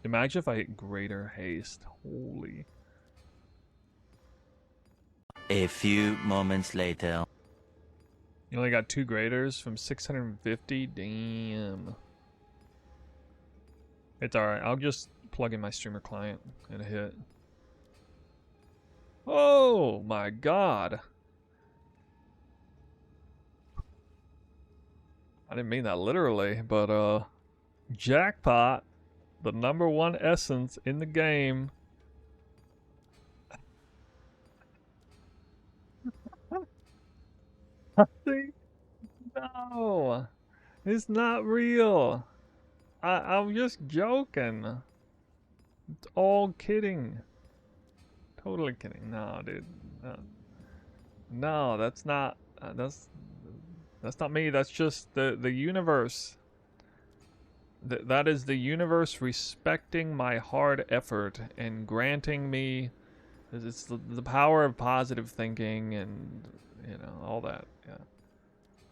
Imagine if I hit greater haste. Holy. A few moments later. You only got 2 graders from 650? Damn. It's alright. I'll just plug in my streamer client and hit. Oh my god. I didn't mean that literally, but jackpot. The #1 essence in the game. No, it's not real. I'm just joking. It's all kidding. Totally kidding. No, dude. No, that's not. That's not me. That's just the universe. That is the universe respecting my hard effort and granting me. It's the power of positive thinking and all that. Yeah.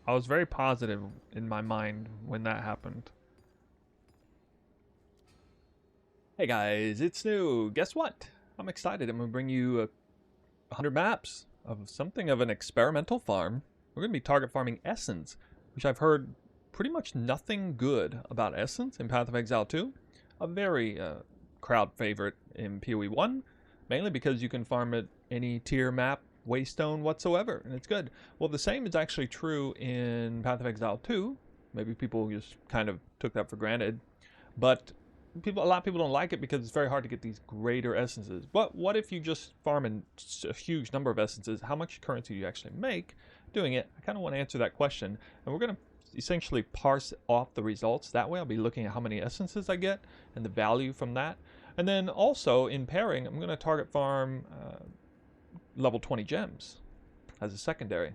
I was very positive in my mind when that happened. Hey guys, it's new. Guess what? I'm excited. I'm going to bring you 100 maps of something of an experimental farm. We're going to be target farming Essence, which I've heard pretty much nothing good about Essence in Path of Exile 2. A very crowd favorite in PoE1, mainly because you can farm it any tier map, waystone whatsoever, and it's good. Well, the same is actually true in Path of Exile 2. Maybe people just kind of took that for granted, but a lot of people don't like it because it's very hard to get these greater essences. But what if you just farm a huge number of essences? How much currency do you actually make doing it? I kind of want to answer that question, and we're going to essentially parse off the results. That way I'll be looking at how many essences I get and the value from that. And then also in pairing, I'm going to target farm level 20 gems as a secondary.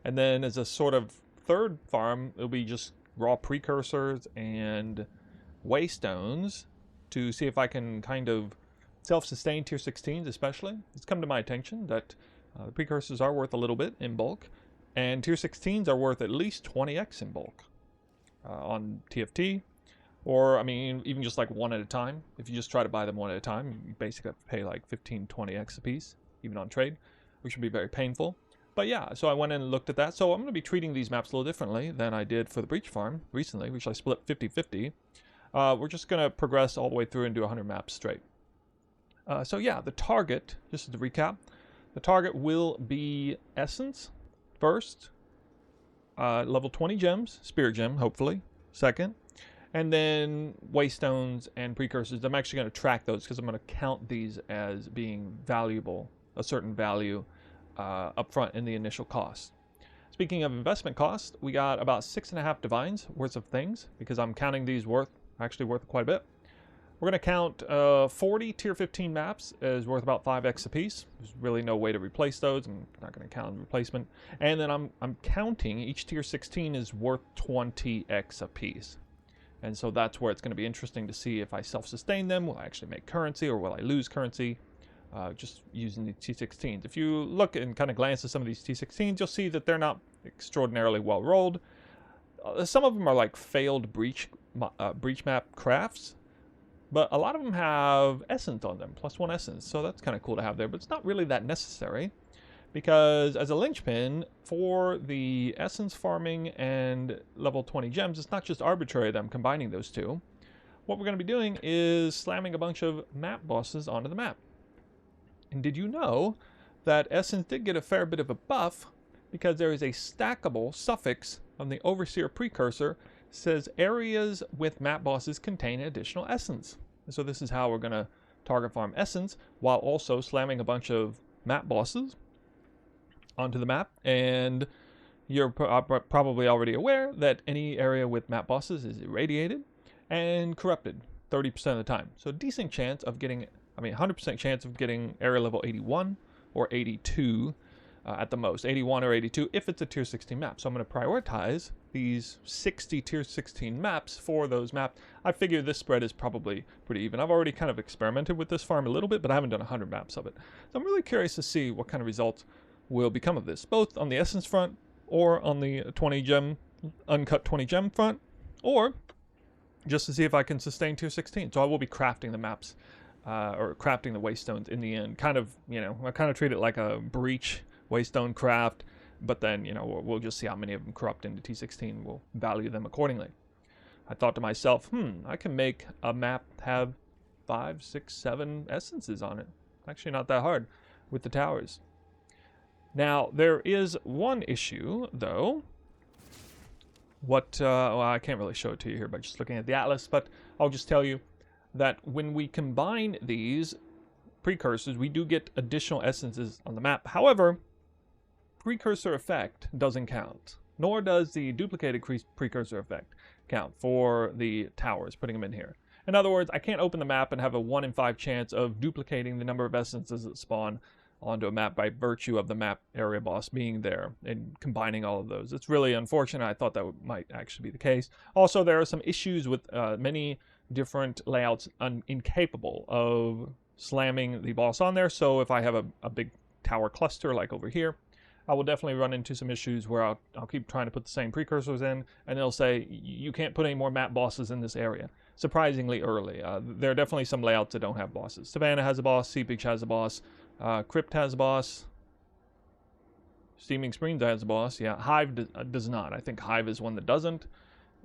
And then as a sort of third farm, it'll be just raw precursors and waystones to see if I can kind of self-sustain tier 16s especially. It's come to my attention that the precursors are worth a little bit in bulk, and tier 16s are worth at least 20x in bulk on TFT, or I mean even just like one at a time. If you just try to buy them one at a time, you basically have to pay like 15-20x a piece, even on trade, which would be very painful. But yeah, so I went in and looked at that. So I'm going to be treating these maps a little differently than I did for the Breach Farm recently, which I split 50-50. We're just going to progress all the way through and do 100 maps straight. So yeah, the target, just to recap, the target will be Essence first, level 20 gems, Spirit Gem, hopefully, second, and then Waystones and Precursors. I'm actually going to track those because I'm going to count these as being valuable, a certain value up front in the initial cost. Speaking of investment cost, we got about 6.5 divines worth of things because I'm counting these actually worth quite a bit. We're going to count 40 tier 15 maps as worth about 5x a piece. There's really no way to replace those. I'm not going to count replacement. And then I'm counting each tier 16 is worth 20x a piece. And so that's where it's going to be interesting to see if I self-sustain them. Will I actually make currency or will I lose currency? Just using the T16s. If you look and kind of glance at some of these T16s, you'll see that they're not extraordinarily well rolled. Some of them are like failed breach map crafts, but a lot of them have essence on them, +1 essence, so that's kind of cool to have there, but it's not really that necessary because as a linchpin for the essence farming and level 20 gems, it's not just arbitrary that I'm combining those two. What we're going to be doing is slamming a bunch of map bosses onto the map. And did you know that Essence did get a fair bit of a buff because there is a stackable suffix on the Overseer Precursor says areas with map bosses contain additional Essence. And so this is how we're going to target farm Essence while also slamming a bunch of map bosses onto the map. And you're probably already aware that any area with map bosses is irradiated and corrupted 30% of the time. So decent chance of getting 100% chance of getting area level 81 or 82 at the most. 81 or 82 if it's a tier 16 map. So I'm going to prioritize these 60 tier 16 maps for those maps. I figure this spread is probably pretty even. I've already kind of experimented with this farm a little bit, but I haven't done 100 maps of it. So I'm really curious to see what kind of results will become of this, both on the essence front or on the 20 gem, uncut 20 gem front, or just to see if I can sustain tier 16. So I will be crafting the maps, or crafting the waystones in the end. Kind of, you know, I kind of treat it like a breach waystone craft, but then, you know, we'll just see how many of them corrupt into T16. We'll value them accordingly. I thought to myself, I can make a map have 5, 6, 7 essences on it. Actually not that hard with the towers. Now, there is one issue, though. Well, I can't really show it to you here by just looking at the atlas, but I'll just tell you that when we combine these precursors, we do get additional essences on the map. However, precursor effect doesn't count, nor does the duplicated precursor effect count for the towers, putting them in here. In other words, I can't open the map and have a 1 in 5 chance of duplicating the number of essences that spawn onto a map by virtue of the map area boss being there and combining all of those. It's really unfortunate. I thought that might actually be the case. Also, there are some issues with many different layouts incapable of slamming the boss on there. So if I have a big tower cluster like over here, I will definitely run into some issues where I'll keep trying to put the same precursors in, and they'll say, you can't put any more map bosses in this area. Surprisingly early. There are definitely some layouts that don't have bosses. Savannah has a boss, Seepage has a boss, Crypt has a boss, Steaming Springs has a boss. Yeah, Hive does not. I think Hive is one that doesn't.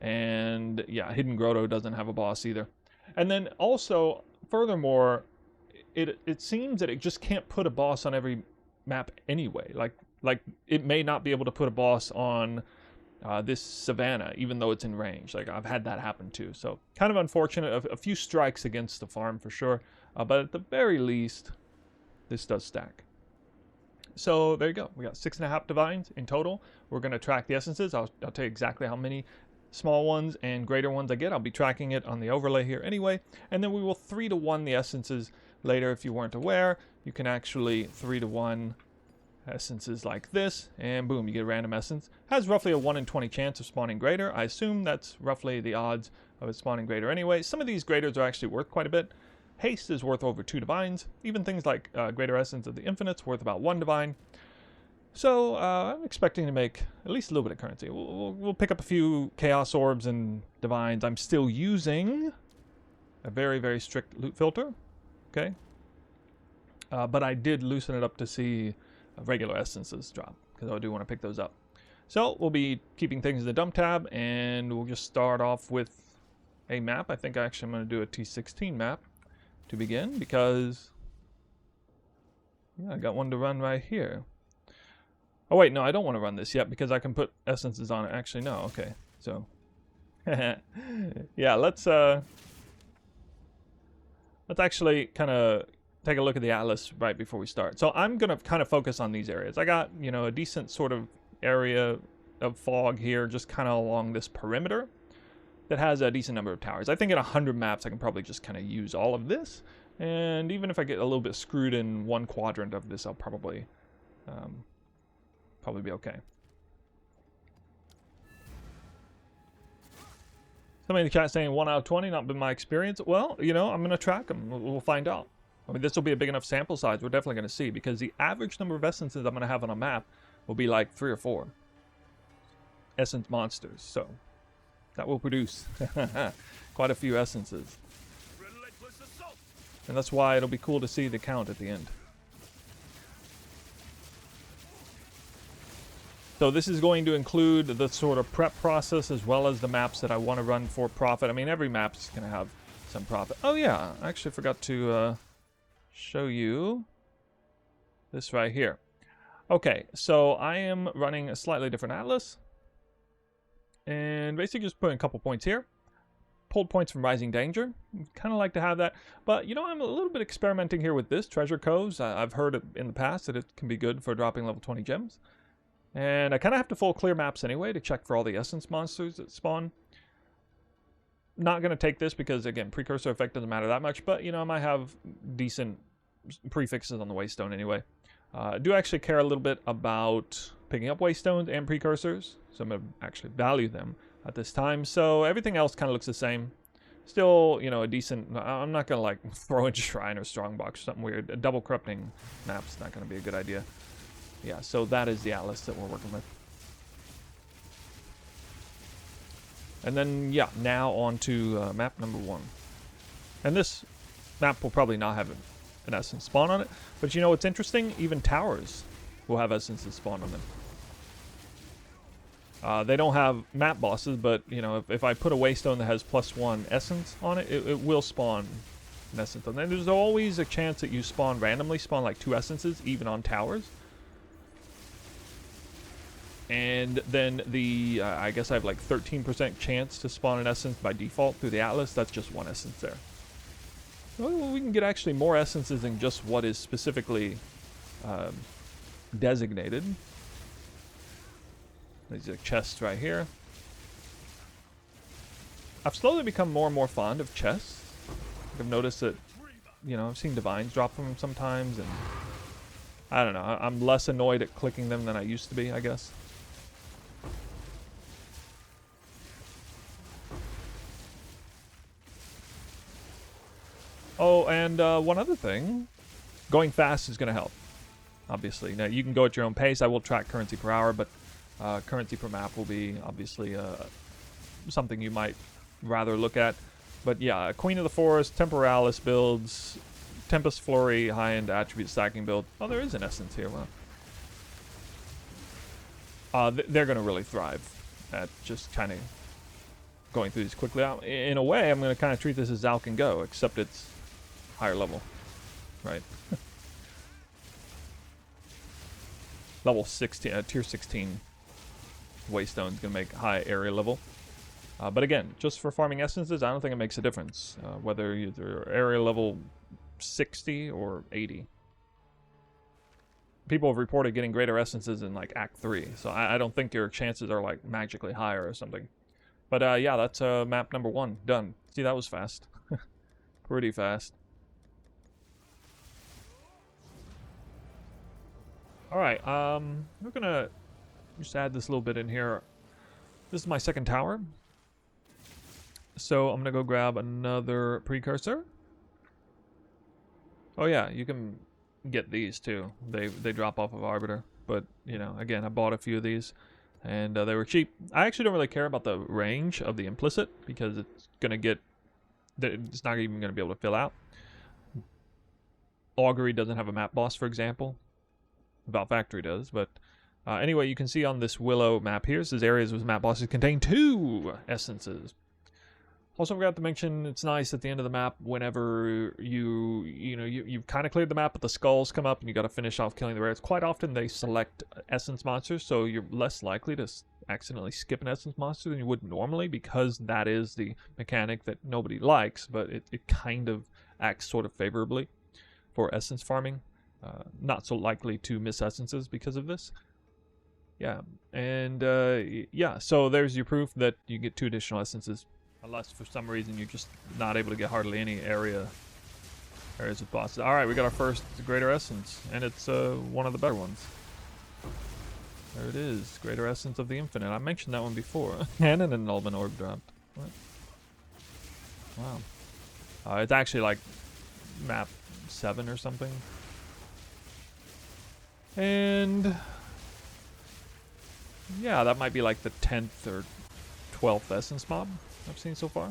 And yeah, Hidden Grotto doesn't have a boss either. And then also, furthermore, it seems that it just can't put a boss on every map anyway. Like it may not be able to put a boss on this Savannah, even though it's in range. Like, I've had that happen too. So, kind of unfortunate. A few strikes against the farm for sure. But at the very least, this does stack. So, there you go. We got 6.5 divines in total. We're going to track the essences. I'll tell you exactly how many small ones and greater ones I get. I'll be tracking it on the overlay here anyway. And then we will 3-to-1 the essences later. If you weren't aware, you can actually 3-to-1 essences like this, and boom, you get a random essence. Has roughly a 1 in 20 chance of spawning greater. I assume that's roughly the odds of it spawning greater anyway. Some of these graders are actually worth quite a bit. Haste is worth over 2 divines. Even things like Greater Essence of the Infinites worth about 1 divine. So I'm expecting to make at least a little bit of currency. We'll pick up a few Chaos Orbs and divines. I'm still using a very, very strict loot filter. Okay. But I did loosen it up to see regular essences drop, because I do want to pick those up. So we'll be keeping things in the dump tab, and we'll just start off with a map. I think actually I'm going to do a T16 map to begin, because yeah, I got one to run right here. Oh wait, no, I don't want to run this yet because I can put essences on it. Actually, no. Okay, so yeah, let's actually kind of take a look at the atlas right before we start. So I'm going to kind of focus on these areas. I got, you know, a decent sort of area of fog here, just kind of along this perimeter that has a decent number of towers. I think in 100 maps, I can probably just kind of use all of this. And even if I get a little bit screwed in one quadrant of this, I'll probably be okay. Somebody in the chat saying 1 out of 20, not been my experience. Well, you know, I'm going to track them. We'll find out. I mean, this will be a big enough sample size. We're definitely going to see, because the average number of essences I'm going to have on a map will be like 3 or 4 essence monsters. So that will produce quite a few essences. And that's why it'll be cool to see the count at the end. So this is going to include the sort of prep process as well as the maps that I want to run for profit. I mean, every map's going to have some profit. Oh yeah, I actually forgot to show you this right here. Okay, so I am running a slightly different atlas, and basically just putting a couple points here. Pulled points from Rising Danger. Kind of like to have that, but you know, I'm a little bit experimenting here with this Treasure Coves. I've heard it in the past that it can be good for dropping level 20 gems, and I kind of have to full clear maps anyway to check for all the essence monsters that spawn. Not going to take this because, again, Precursor effect doesn't matter that much, but, you know, I might have decent prefixes on the Waystone anyway. I do actually care a little bit about picking up Waystones and Precursors, so I'm going to actually value them at this time. So everything else kind of looks the same. Still, you know, a decent... I'm not going to, like, throw in Shrine or Strongbox or something weird. A double corrupting map's not going to be a good idea. Yeah, so that is the atlas that we're working with. And then, yeah, now on to map number 1. And this map will probably not have an essence spawn on it. But you know what's interesting? Even towers will have essences spawn on them. They don't have map bosses, but, you know, if I put a waystone that has +1 essence on it, it will spawn an essence. And then there's always a chance that you randomly spawn like 2 essences, even on towers. And then I guess I have like 13% chance to spawn an essence by default through the Atlas. That's just 1 essence there. Well, we can get actually more essences than just what is specifically designated. There's a chest right here. I've slowly become more and more fond of chests. I've noticed that, you know, I've seen divines drop from them sometimes, and I don't know. I'm less annoyed at clicking them than I used to be, I guess. Oh, and one other thing. Going fast is going to help, obviously. Now, you can go at your own pace. I will track currency per hour, but currency per map will be, obviously, something you might rather look at. But yeah, Queen of the Forest, Temporalis builds, Tempest Flurry, high-end attribute stacking build. Oh, there is an essence here. Wow. They're going to really thrive at just kind of going through these quickly. In a way, I'm going to kind of treat this as Zalk and Go, except it's higher level, right? Level 16, tier 16 Waystone is going to make high area level. But again, just for farming essences, I don't think it makes a difference whether you're area level 60 or 80. People have reported getting greater essences in like Act 3, so I don't think your chances are like magically higher or something. But yeah, that's map number 1 done. See, that was fast. Pretty fast. Alright, we're gonna just add this little bit in here. This is my second tower. So I'm gonna go grab another Precursor. Oh yeah, you can get these too. They drop off of Arbiter. But, you know, again, I bought a few of these, and they were cheap. I actually don't really care about the range of the implicit, because it's gonna get... It's not even gonna be able to fill out. Augury doesn't have a map boss, for example. About Factory does, but anyway, you can see on this Willow map here, it says areas with map bosses contain 2 essences. Also forgot to mention, it's nice at the end of the map whenever you've kind of cleared the map, but the skulls come up and you got to finish off killing the rares. Quite often they select essence monsters, so you're less likely to accidentally skip an essence monster than you would normally, because that is the mechanic that nobody likes, but it kind of acts sort of favorably for essence farming. Not so likely to miss essences because of this. Yeah, and yeah, so there's your proof that you get 2 additional essences, unless for some reason you're just not able to get hardly any areas with bosses. Alright, we got our first Greater Essence, and it's one of the better ones. There it is, Greater Essence of the Infinite. I mentioned that one before. And an Annulment Orb dropped. What? Wow. It's actually like map 7 or something. And yeah, that might be like the 10th or 12th essence mob I've seen so far.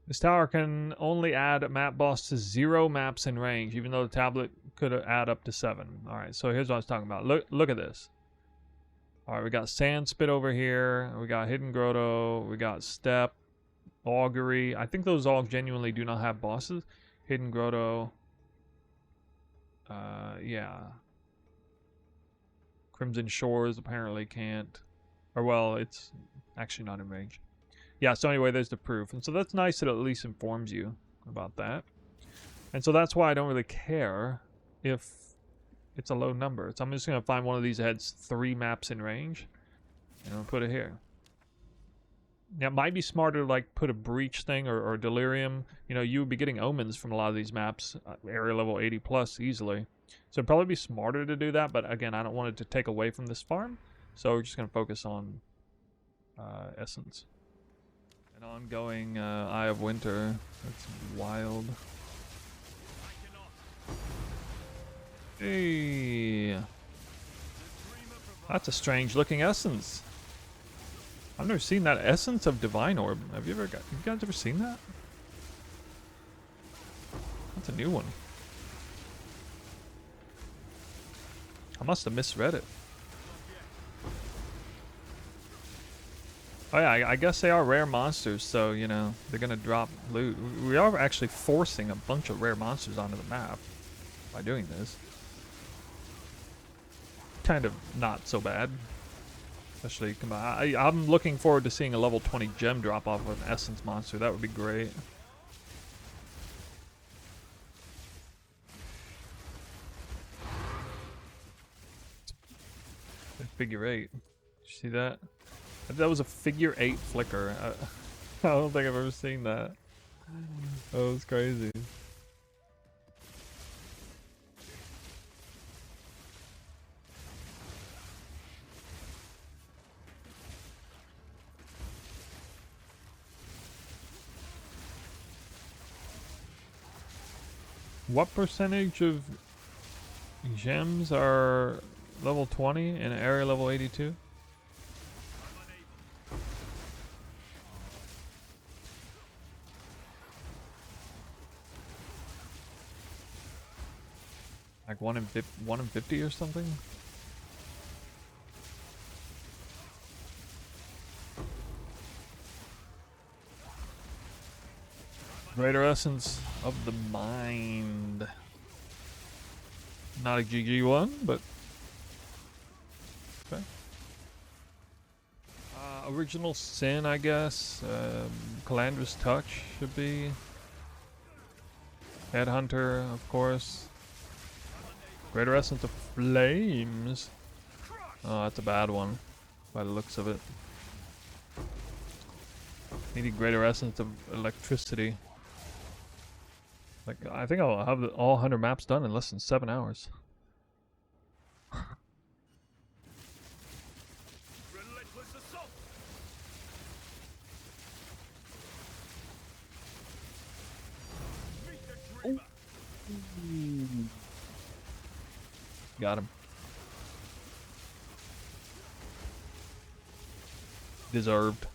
This tower can only add a map boss to 0 maps in range, even though the tablet could add up to 7. Alright, so here's what I was talking about. Look at this. Alright, we got Sand Spit over here. We got Hidden Grotto. We got Step. Augury. I think those all genuinely do not have bosses. Hidden Grotto. Yeah. Crimson Shores apparently can't. Or, well, it's actually not in range. Yeah, so anyway, there's the proof. And so that's nice that it at least informs you about that. And so that's why I don't really care if it's a low number. So I'm just going to find one of these that has 3 maps in range, and I'll put it here. Now, it might be smarter to like put a Breach thing or Delirium. You know, you would be getting Omens from a lot of these maps, area level 80 plus easily. So it'd probably be smarter to do that, but again, I don't want it to take away from this farm. So we're just going to focus on Essence. An ongoing Eye of Winter. That's wild. Hey. That's a strange looking essence. I've never seen that essence of Divine Orb. Have you guys ever seen that? That's a new one. I must have misread it. Oh yeah, I guess they are rare monsters, so, you know, they're gonna drop loot. We are actually forcing a bunch of rare monsters onto the map by doing this. Kind of not so bad. Especially, I'm looking forward to seeing a level 20 gem drop off of an essence monster. That would be great. Figure 8. Did you see that? That was a figure 8 flicker. I don't think I've ever seen that. Oh, it's crazy. What percentage of gems are level 20 in an area level 82? Like 1 in 50 or something? Greater Essence of the Mind. Not a GG one, but okay. Original Sin, I guess. Calandra's Touch should be. Headhunter, of course. Greater Essence of Flames. Oh, that's a bad one by the looks of it. Needed Greater Essence of Electricity. Like, I think I'll have all 100 maps done in less than 7 hours. Got him. Deserved.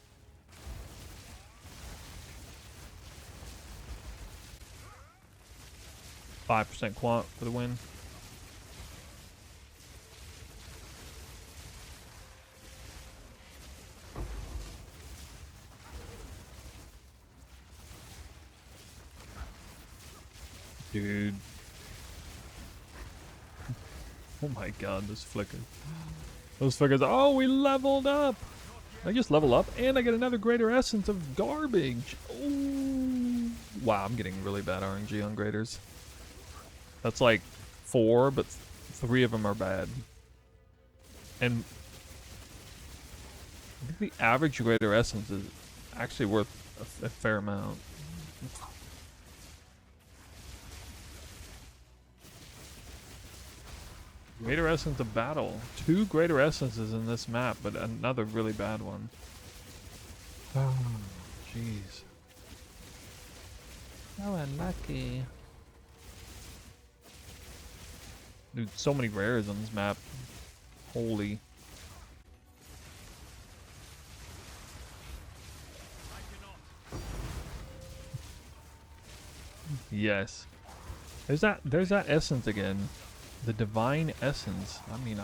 %5 quant for the win. Dude. Oh my god, this flicker. Those flickers. Oh, we leveled up! I just level up and I get another Greater Essence of Garbage. Oh. Wow, I'm getting really bad RNG on Graders. That's like 4, but 3 of them are bad. And I think the average Greater Essence is actually worth a fair amount. Greater Essence of Battle. 2 Greater Essences in this map, but another really bad one. Oh, jeez. So unlucky. Dude, so many rares on this map. Holy. Yes. There's that essence again. The Divine Essence. I mean,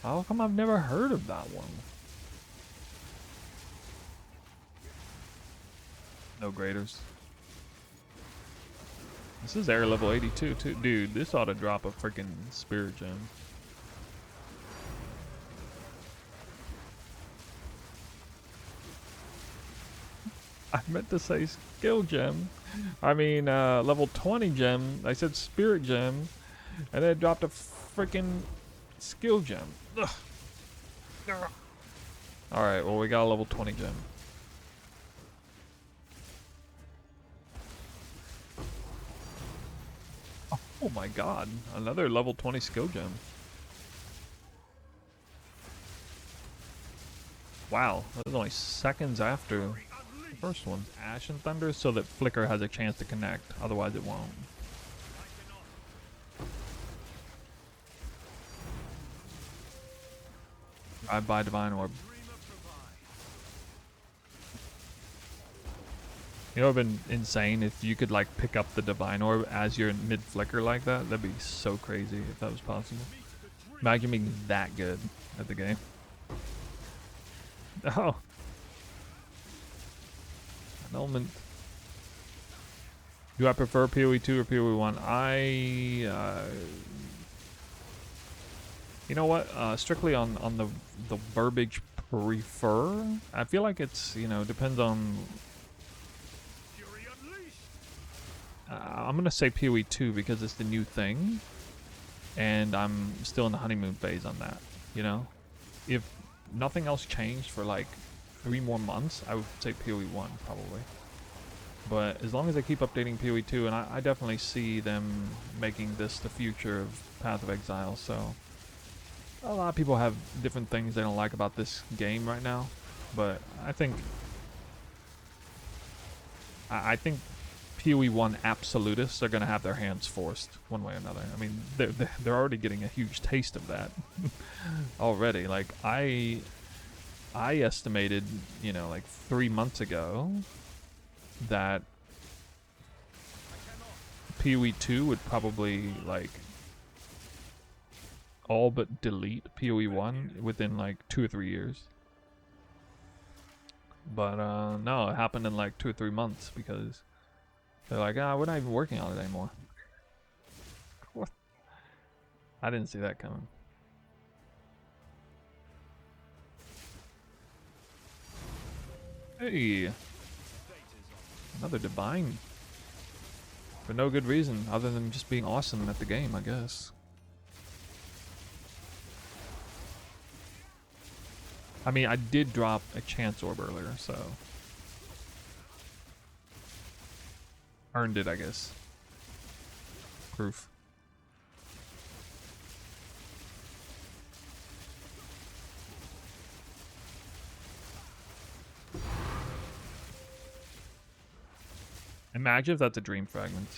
how come I've never heard of that one? No graders. This is air level 82 too. Dude, this ought to drop a freaking Spirit Gem. I meant to say Skill Gem. I mean, level 20 Gem. I said Spirit Gem. And then it dropped a freaking Skill Gem. Ugh. Alright, well, we got a level 20 Gem. Oh my god, another level 20 skill gem. Wow. Wow, that was only seconds after the first one. Ash and Thunder so that Flicker has a chance to connect, otherwise it won't. Drive by Divine Orb. You know, it would have been insane if you could like pick up the Divine Orb as you're in mid-flicker like that. That'd be so crazy if that was possible. Imagine being that good at the game. Oh. Annulment. Do I prefer PoE2 or PoE1? You know what? Strictly on the verbiage prefer. I feel like it's, you know, depends on... I'm going to say PoE2 because it's the new thing. And I'm still in the honeymoon phase on that, you know? If nothing else changed for like 3 more months, I would say PoE1 probably. But as long as they keep updating PoE2, and I definitely see them making this the future of Path of Exile, so... A lot of people have different things they don't like about this game right now, but I think PoE1 absolutists are going to have their hands forced one way or another. I mean, they're already getting a huge taste of that already. Like I estimated, you know, like 3 months ago that PoE2 would probably like all but delete PoE1 within like 2 or 3 years. But no, it happened in like 2 or 3 months because they're like, we're not even working on it anymore. What? I didn't see that coming. Hey! Another Divine. For no good reason other than just being awesome at the game, I guess. I mean, I did drop a Chance Orb earlier, so... Earned it, I guess. Proof. Imagine if that's a Dream Fragment.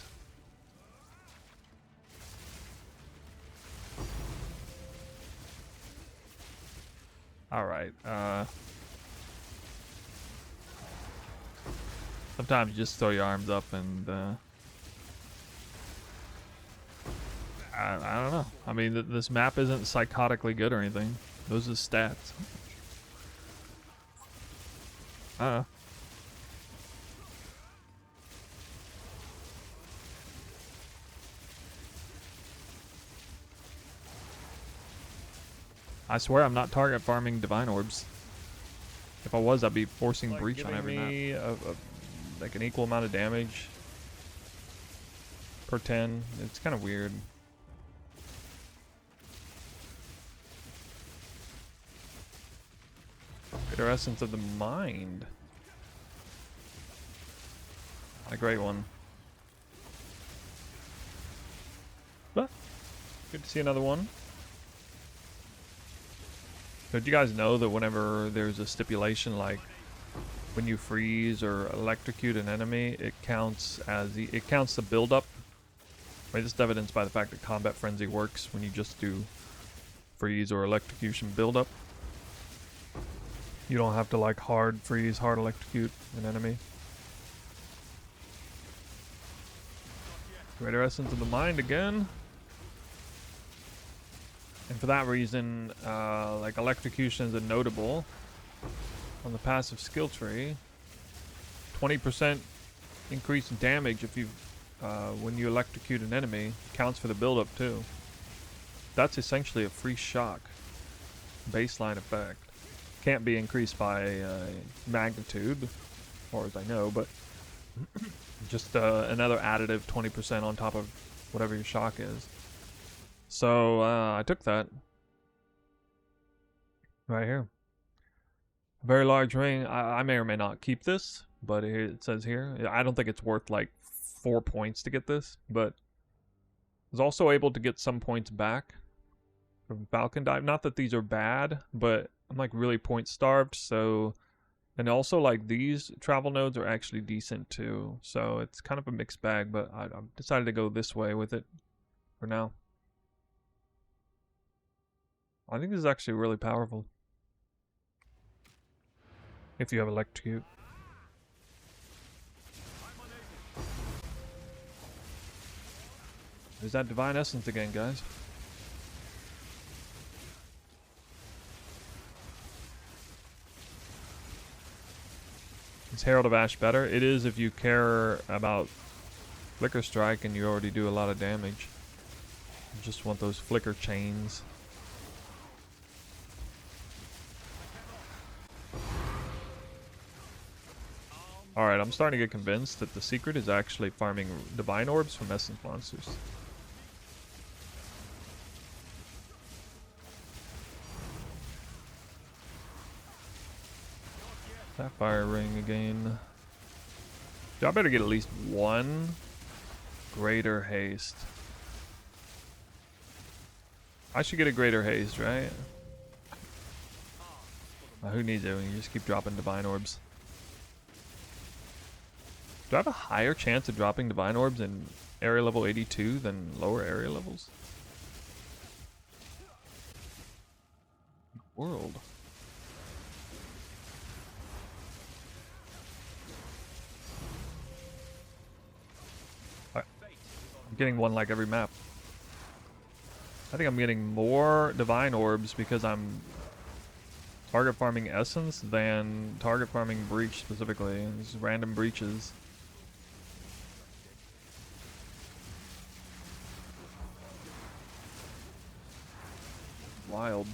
Alright, sometimes you just throw your arms up and, I don't know. I mean, this map isn't psychotically good or anything. Those are stats. I swear I'm not target farming Divine Orbs. If I was, I'd be forcing like Breach on every map. Like an equal amount of damage per 10. It's kind of weird. Bitter Essence of the Mind. A great one. But good to see another one. Did you guys know that whenever there's a stipulation like when you freeze or electrocute an enemy, it counts as it counts the build-up? Right, this is evidenced by the fact that Combat Frenzy works when you just do freeze or electrocution build-up. You don't have to like hard freeze, hard electrocute an enemy. Greater Essence of the Mind again. And for that reason, like electrocution is a notable on the passive skill tree. 20% increased damage if you when you electrocute an enemy. Counts for the build-up too. That's essentially a free shock baseline effect. Can't be increased by magnitude, as far as I know, but just another additive 20% on top of whatever your shock is. So I took that right here. Very large ring. I may or may not keep this, but it says here. I don't think it's worth like 4 points to get this, but I was also able to get some points back from Falcon Dive. Not that these are bad, but I'm like really point starved, so... And also, like, these travel nodes are actually decent too, so it's kind of a mixed bag, but I decided to go this way with it for now. I think this is actually really powerful. If you have electrocute. There's that divine essence again, guys. Is Herald of Ash better? It is if you care about Flicker Strike and you already do a lot of damage. You just want those flicker chains. Alright, I'm starting to get convinced that the secret is actually farming divine orbs from essence monsters. Sapphire ring again. Y'all better get at least one greater haste. I should get a greater haste, right? Who needs it when you just keep dropping divine orbs? Do I have a higher chance of dropping divine orbs in area level 82 than lower area levels? World. I'm getting one like every map. I think I'm getting more divine orbs because I'm target farming essence than target farming breach specifically. These random breaches. Wild.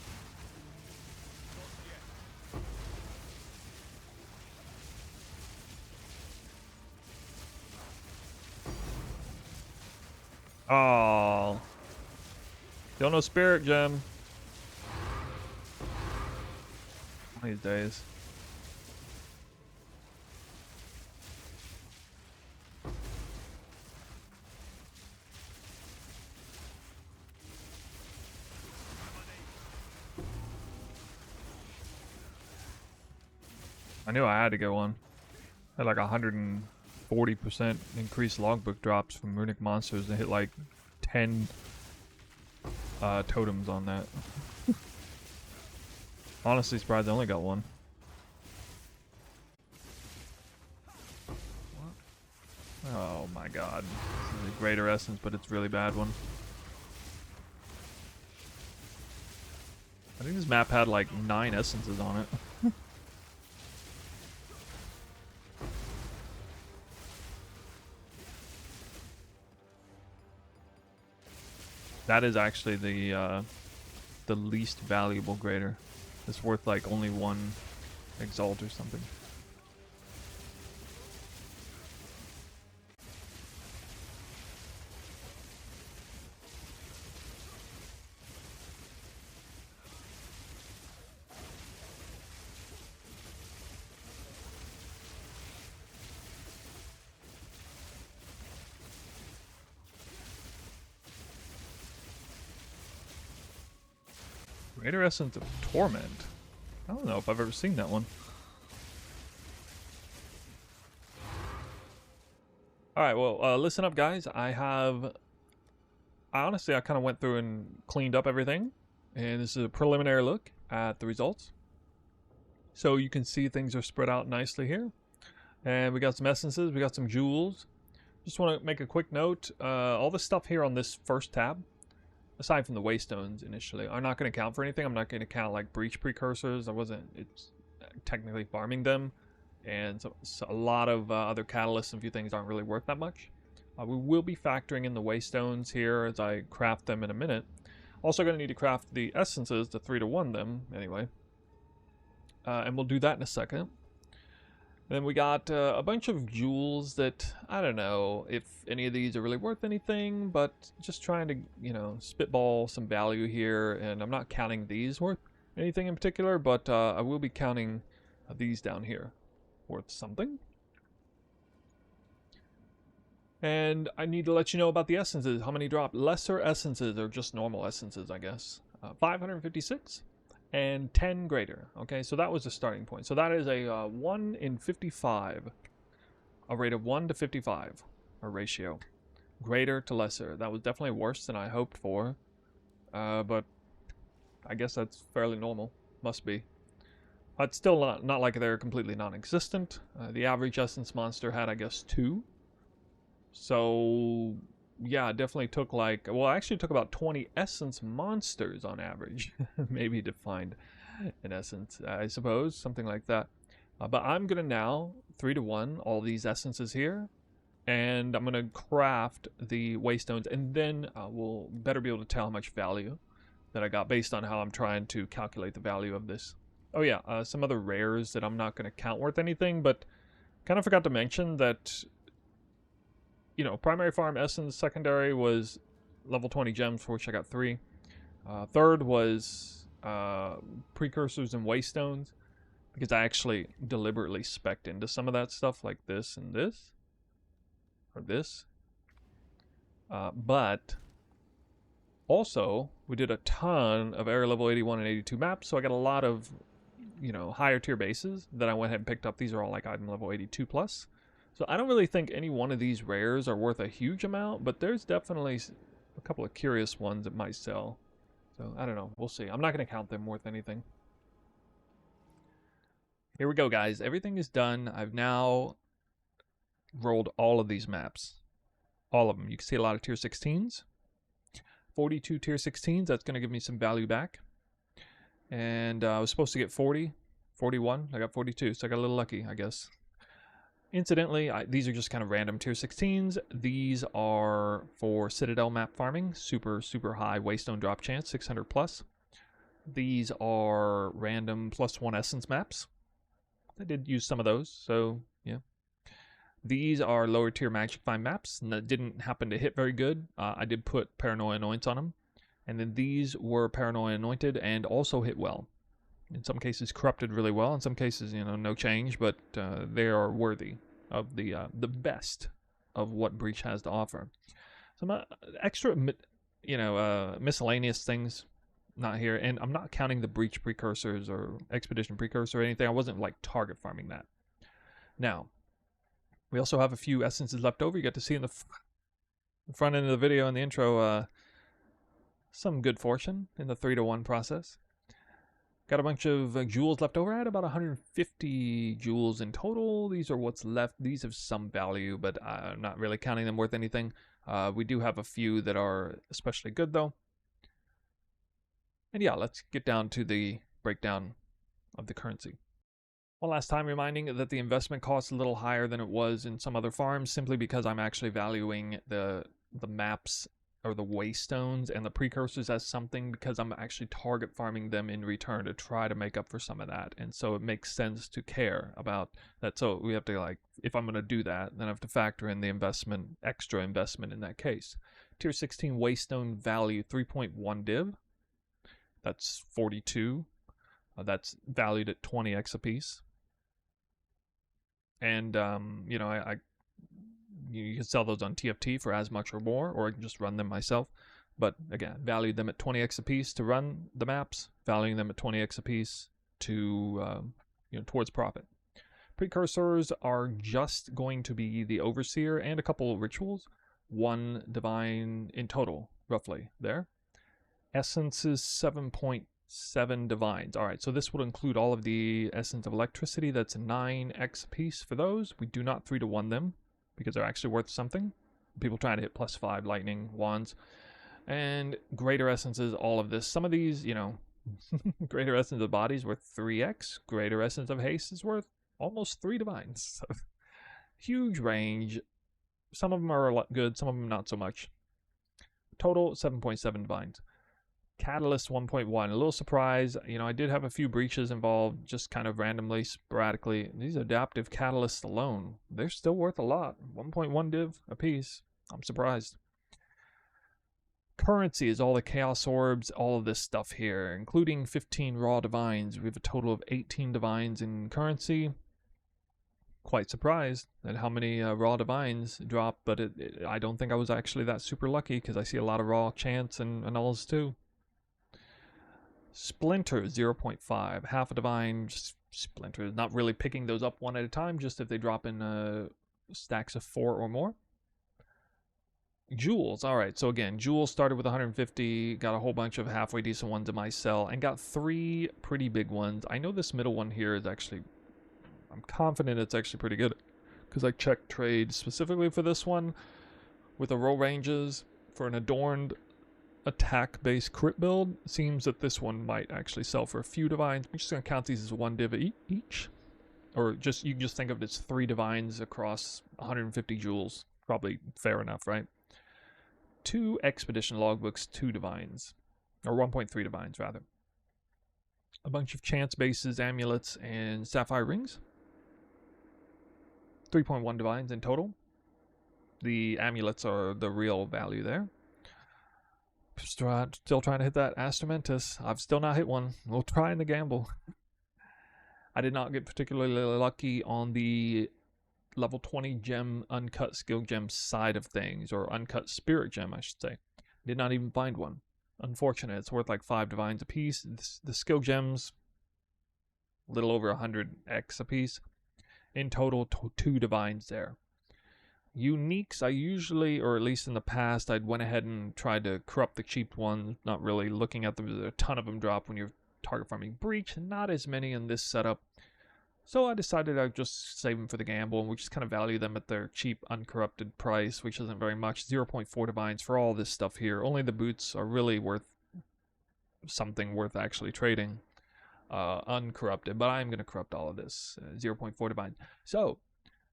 Oh, still no spirit gem. One of these days. I knew I had to go on. I had like 140% increased logbook drops from runic monsters and hit like 10 totems on that. Honestly surprised I only got one. What? Oh my god. This is a greater essence, but it's a really bad one. I think this map had like 9 essences on it. That is actually the least valuable greater. It's worth like only 1 exalt or something. Greater Essence of Torment. I don't know if I've ever seen that one. Alright, well, listen up, guys. I honestly kind of went through and cleaned up everything. And this is a preliminary look at the results. So you can see things are spread out nicely here. And we got some essences, we got some jewels. Just want to make a quick note. All the stuff here on this first tab, aside from the waystones initially, are not going to count for anything. I'm not going to count like breach precursors. It's technically farming them. And so a lot of other catalysts and a few things aren't really worth that much. We will be factoring in the waystones here as I craft them in a minute. Also going to need to craft the essences to 3-to-1 them anyway. And we'll do that in a second. Then we got a bunch of jewels that, I don't know if any of these are really worth anything, but just trying to, you know, spitball some value here. And I'm not counting these worth anything in particular, but I will be counting these down here worth something. And I need to let you know about the essences. How many drop? Lesser essences, or just normal essences, I guess. 556. and 10 greater. Okay, so that was the starting point. So that is a 1 in 55, a rate of 1 to 55, a ratio. Greater to lesser. That was definitely worse than I hoped for, but I guess that's fairly normal. Must be. It's still not like they're completely non-existent. The average essence monster had, I guess, 2. So, yeah, it definitely took like... Well, I actually took about 20 essence monsters on average. Maybe to find an essence, I suppose. Something like that. But I'm going to now 3 to 1 all these essences here. And I'm going to craft the waystones. And then we'll better be able to tell how much value that I got based on how I'm trying to calculate the value of this. Oh yeah, some other rares that I'm not going to count worth anything, but kind of forgot to mention that, you know, primary farm essence, secondary was level 20 gems, for which I got 3. Third was precursors and waystones, because I actually deliberately spec'd into some of that stuff, like this and this, or this. But also, we did a ton of area level 81 and 82 maps, so I got a lot of, you know, higher tier bases that I went ahead and picked up. These are all like item level 82 plus. So I don't really think any one of these rares are worth a huge amount, but there's definitely a couple of curious ones that might sell. So I don't know. We'll see. I'm not going to count them worth anything. Here we go, guys. Everything is done. I've now rolled all of these maps. All of them. You can see a lot of tier 16s. 42 tier 16s. That's going to give me some value back. And I was supposed to get 40, 41. I got 42, so I got a little lucky, I guess. Incidentally, these are just kind of random tier 16s. These are for Citadel map farming. Super, super high waystone drop chance, 600 plus. These are random +1 essence maps. I did use some of those, so yeah. These are lower tier magic find maps. That didn't happen to hit very good. I did put Paranoia Anoints on them. And then these were Paranoia Anointed and also hit well. In some cases corrupted really well. In some cases, you know, no change, but they are worthy of the best of what Breach has to offer. Some extra, you know, miscellaneous things not here. And I'm not counting the Breach Precursors or Expedition Precursor or anything. I wasn't like target farming that. Now, we also have a few essences left over. You got to see in the front end of the video in the intro, some good fortune in the 3 to 1 process. Got a bunch of jewels left over. I had about 150 jewels in total. These are what's left. These have some value, but I'm not really counting them worth anything. We do have a few that are especially good, though. And yeah, let's get down to the breakdown of the currency. One last time reminding that the investment cost is a little higher than it was in some other farms, simply because I'm actually valuing the maps or the waystones and the precursors as something, because I'm actually target farming them in return to try to make up for some of that. And so it makes sense to care about that. So we have to, like, if I'm going to do that, then I have to factor in the investment, extra investment in that case. Tier 16 waystone value 3.1 div. That's 42. That's valued at 20x a piece. And, you know, you can sell those on TFT for as much or more, or I can just run them myself. But again, valued them at 20x a piece to run the maps, valuing them at 20x a piece to, you know, towards profit. Precursors are just going to be the Overseer and a couple rituals, 1 divine in total, roughly there. Essence is 7.7 divines. All right, so this will include all of the essence of electricity. That's 9x a piece for those. We do not 3 to 1 them, because they're actually worth something. People trying to hit +5 lightning wands. And greater essences, all of this. Some of these, you know, greater essence of bodies worth 3x. Greater essence of haste is worth almost 3 divines. So, huge range. Some of them are a lot good, some of them not so much. Total 7.7 divines. Catalyst 1.1, a little surprise. You know, I did have a few breaches involved, just kind of randomly, sporadically. These adaptive catalysts alone, they're still worth a lot. 1.1 div a piece. I'm surprised. Currency is all the chaos orbs, all of this stuff here, including 15 raw divines. We have a total of 18 divines in currency. Quite surprised at how many raw divines drop, but I don't think I was actually that super lucky, because I see a lot of raw chance and alls too. Splinter 0.5, half a divine splinter. Not really picking those up one at a time, just if they drop in stacks of 4 or more. Jewels, alright, so again, Jewels started with 150, got a whole bunch of halfway decent ones in my cell, and got 3 pretty big ones. I know this middle one here is actually, I'm confident it's actually pretty good, because I checked trade specifically for this one, with the roll ranges, for an adorned attack-based crit build. Seems that this one might actually sell for a few divines. I'm just going to count these as 1 div each, or just, you can just think of it as 3 divines across 150 jewels. Probably fair enough, right? 2 expedition logbooks, 2 divines, or 1.3 divines rather. A bunch of chance bases, amulets, and sapphire rings. 3.1 divines in total. The amulets are the real value there. Still trying to hit that Astramentus. I've still not hit one. We'll try in the gamble. I did not get particularly lucky on the level 20 gem, uncut skill gem side of things, or uncut spirit gem, I should say. Did not even find one. Unfortunate. It's worth like 5 divines a piece. The skill gems, a little over 100x a piece. In total, 2 divines there. Uniques, I usually, or at least in the past, I'd went ahead and tried to corrupt the cheap ones, not really looking at them. There's a ton of them drop when you're target farming breach, not as many in this setup. So I decided I'd just save them for the gamble, and we just kind of value them at their cheap, uncorrupted price, which isn't very much. 0.4 divines for all this stuff here. Only the boots are really worth something worth actually trading. Uncorrupted, but I'm going to corrupt all of this. 0.4 divines. So,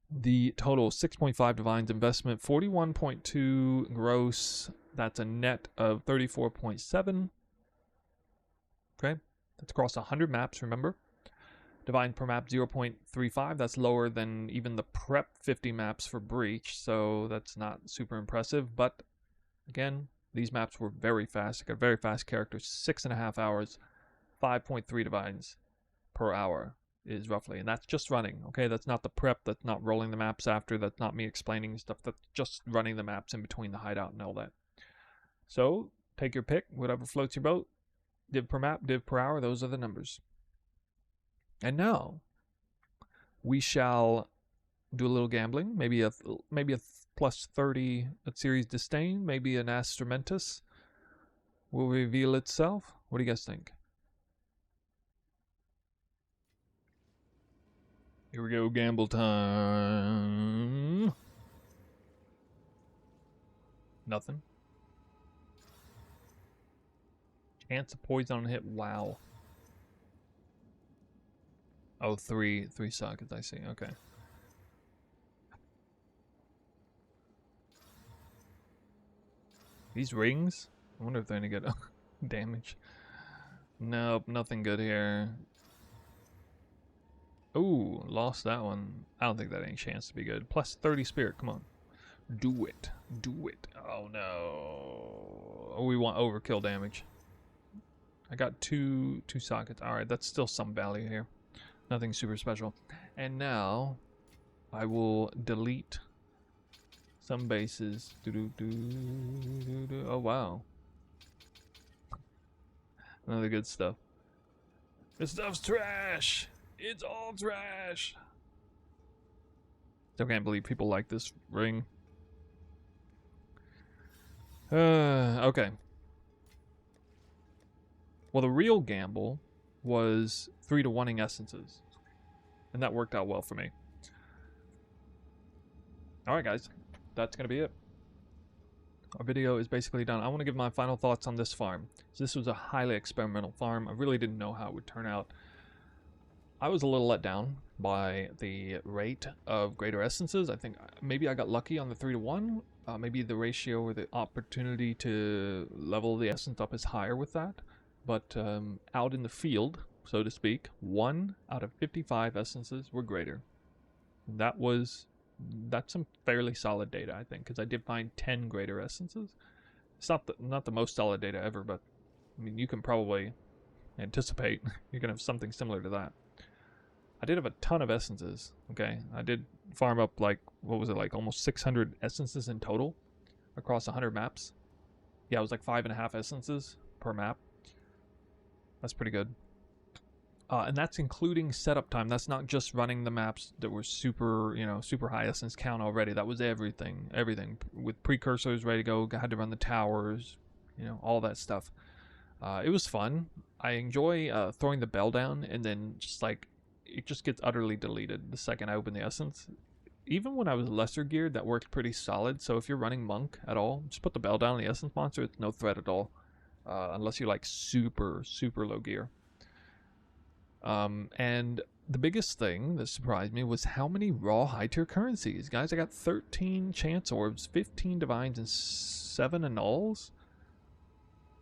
the total 6.5 divines investment, 41.2 gross. That's a net of 34.7. Okay, that's across 100 maps, remember? Divine per map 0.35, that's lower than even the prep 50 maps for breach, so that's not super impressive. But again, these maps were very fast. I got very fast characters, 6.5 hours, 5.3 divines per hour is roughly, and that's just running. Okay, that's not the prep, that's not rolling the maps after, that's not me explaining stuff, that's just running the maps in between the hideout and all that. So take your pick, whatever floats your boat. Div per map, div per hour, those are the numbers. And now we shall do a little gambling. Maybe a plus 30 at Series Disdain. Maybe an Astramentus will reveal itself. What do you guys think? Here we go, gamble time. Nothing. Chance of poison on hit. Wow. Oh, three sockets, I see. Okay. These rings? I wonder if they're gonna get damage. Nope, nothing good here. Ooh, lost that one. I don't think that any chance to be good. Plus 30 spirit, come on. Do it. Do it. Oh no. Oh, we want overkill damage. I got two sockets. Alright, that's still some value here. Nothing super special. And now I will delete some bases. Oh wow. Another good stuff. This stuff's trash. It's all trash. Still can't believe people like this ring. Okay. Well, the real gamble was 3-to-1ing essences, and that worked out well for me. Alright guys, that's gonna be it. Our video is basically done. I want to give my final thoughts on this farm. So this was a highly experimental farm. I really didn't know how it would turn out. I was a little let down by the rate of greater essences. I think maybe I got lucky on the 3-to-1. Maybe the ratio or the opportunity to level the essence up is higher with that. But out in the field, so to speak, 1 out of 55 essences were greater. That's some fairly solid data, I think, because I did find 10 greater essences. It's not the most solid data ever, but I mean, you can probably anticipate you're gonna have something similar to that. I did have a ton of essences. Okay, I did farm up like, what was it, like almost 600 essences in total across 100 maps. Yeah, it was like 5.5 essences per map. That's pretty good. And that's including setup time. That's not just running the maps that were super, super high essence count already. That was everything. Everything. With precursors ready to go, had to run the towers, all that stuff. It was fun. I enjoy throwing the bell down and then just like, it just gets utterly deleted the second I open the essence. Even when I was lesser geared, that worked pretty solid. So if you're running monk at all, just put the bell down on the essence monster. It's no threat at all. Unless you're like super, super low gear. And the biggest thing that surprised me was how many raw high tier currencies. Guys, I got 13 chance orbs, 15 divines, and 7 annuls.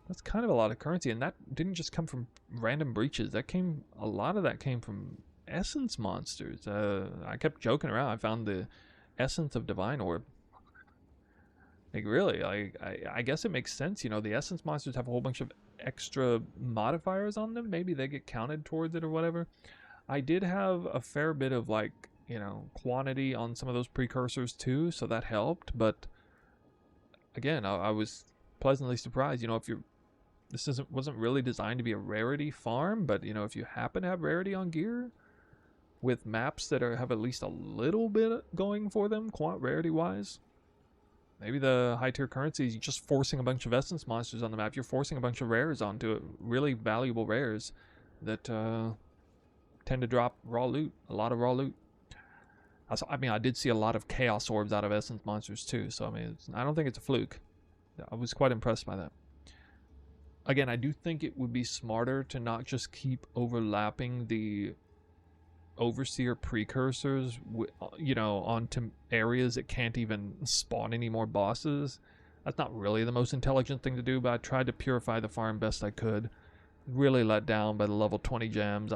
That's kind of a lot of currency, and that didn't just come from random breaches. A lot of that came from essence monsters. I kept joking around. I found the essence of divine orb. Like, really, I guess it makes sense. The essence monsters have a whole bunch of extra modifiers on them. Maybe they get counted towards it or whatever. I did have a fair bit of, like, quantity on some of those precursors too, so that helped. But again, I was pleasantly surprised. This wasn't really designed to be a rarity farm, but if you happen to have rarity on gear with maps that have at least a little bit going for them, rarity wise. Maybe the high tier currencies, you're just forcing a bunch of essence monsters on the map. You're forcing a bunch of rares onto it. Really valuable rares that tend to drop raw loot. A lot of raw loot. I did see a lot of chaos orbs out of essence monsters too. So, I don't think it's a fluke. I was quite impressed by that. Again, I do think it would be smarter to not just keep overlapping the Overseer Precursors, onto areas that can't even spawn any more bosses. That's not really the most intelligent thing to do, but I tried to purify the farm best I could. Really let down by the level 20 gems.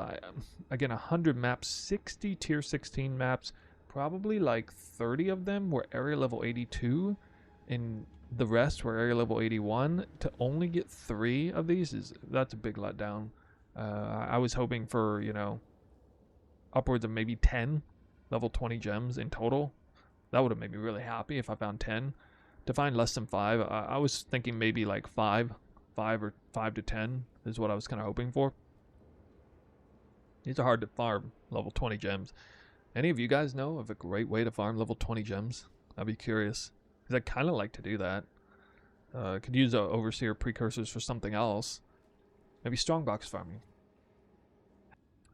Again, 100 maps, 60 tier 16 maps, probably like 30 of them were area level 82, and the rest were area level 81. To only get 3 of these, that's a big letdown. I was hoping for, upwards of maybe 10 level 20 gems in total. That would have made me really happy if I found 10. To find less than 5, I was thinking maybe like 5 or 5 to 10 is what I was kind of hoping for. These are hard to farm, level 20 gems. Any of you guys know of a great way to farm level 20 gems? I'd be curious, because I'd kind of like to do that. Could use Overseer Precursors for something else. Maybe strongbox farming.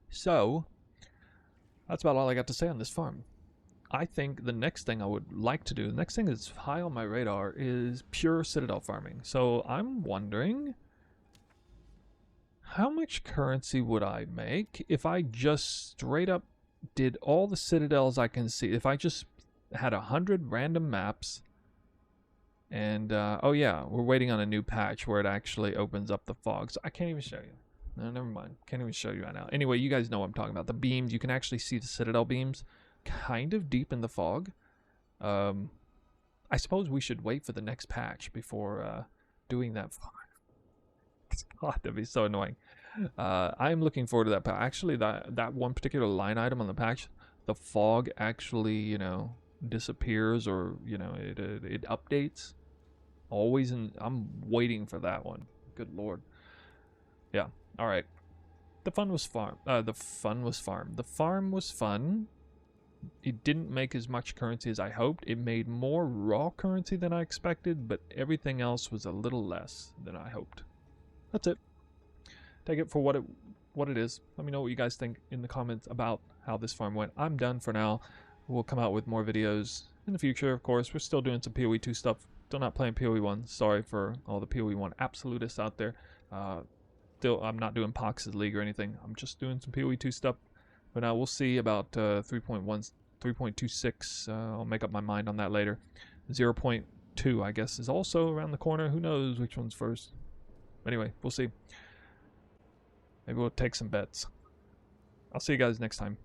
So, that's about all I got to say on this farm. I think the next thing I would like to do, the next thing that's high on my radar, is pure Citadel farming. So I'm wondering, how much currency would I make if I just straight up did all the Citadels I can see? If I just had 100 random maps, and oh yeah, we're waiting on a new patch where it actually opens up the fog. So I can't even show you. No, never mind. Can't even show you right now. Anyway, you guys know what I'm talking about. The beams, you can actually see the Citadel beams kind of deep in the fog. I suppose we should wait for the next patch before doing that. God, that'd be so annoying. I'm looking forward to that patch. Actually, that one particular line item on the patch, the fog actually, disappears, or, it updates. Always, I'm waiting for that one. Good Lord. Yeah. All right. The farm was fun. It didn't make as much currency as I hoped. It made more raw currency than I expected, but everything else was a little less than I hoped. That's it. Take it for what it is. Let me know what you guys think in the comments about how this farm went. I'm done for now. We'll come out with more videos in the future, of course. We're still doing some PoE2 stuff. Still not playing PoE1. Sorry for all the PoE1 absolutists out there. Still, I'm not doing Pox's League or anything. I'm just doing some PoE2 stuff. But now we'll see about 3.26. I'll make up my mind on that later. 0.2, I guess, is also around the corner. Who knows which one's first? Anyway, we'll see. Maybe we'll take some bets. I'll see you guys next time.